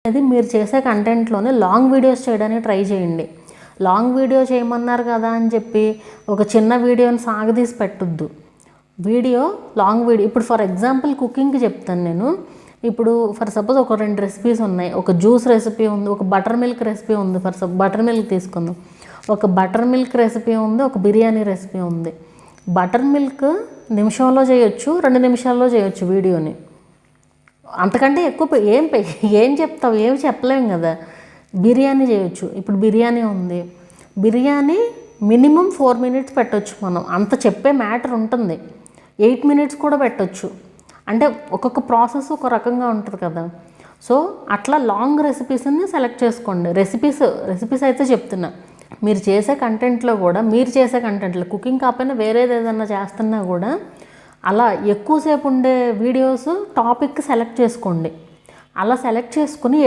అది మీరు చేసే కంటెంట్లోనే లాంగ్ వీడియోస్ చేయడానికి ట్రై చేయండి. లాంగ్ వీడియో చేయమన్నారు కదా అని చెప్పి ఒక చిన్న వీడియోని సాగదీసి పెట్టొద్దు. వీడియో లాంగ్ వీడియో ఇప్పుడు ఫర్ ఎగ్జాంపుల్ కుకింగ్కి చెప్తాను నేను. ఇప్పుడు ఫర్ సపోజ్ ఒక 2 రెసిపీస్ ఉన్నాయి. ఒక జ్యూస్ రెసిపీ ఉంది, ఒక బటర్ మిల్క్ రెసిపీ ఉంది. బటర్ మిల్క్ తీసుకుందాం. ఒక బటర్ మిల్క్ రెసిపీ ఉంది, ఒక బిర్యానీ రెసిపీ ఉంది. బటర్ మిల్క్ నిమిషంలో చేయొచ్చు, 2 నిమిషాల్లో చేయొచ్చు వీడియోని. అంతకంటే ఎక్కువ ఏం చెప్తావు, ఏమి చెప్పలేము కదా. బిర్యానీ చేయొచ్చు. ఇప్పుడు బిర్యానీ ఉంది, బిర్యానీ మినిమం 4 మినిట్స్ పెట్టవచ్చు మనం. అంత చెప్పే మ్యాటర్ ఉంటుంది. 8 మినిట్స్ కూడా పెట్టవచ్చు. అంటే ఒక్కొక్క ప్రాసెస్ ఒక రకంగా ఉంటుంది కదా. సో అట్లా లాంగ్ రెసిపీస్ని సెలెక్ట్ చేసుకోండి. రెసిపీస్ అయితే చెప్తున్నా. మీరు చేసే కంటెంట్లో కూడా, కుకింగ్ కాకపోయినా వేరేది ఏదన్నా చేస్తున్నా కూడా అలా ఎక్కువసేపు ఉండే వీడియోస్ టాపిక్ సెలెక్ట్ చేసుకోండి. అలా సెలెక్ట్ చేసుకుని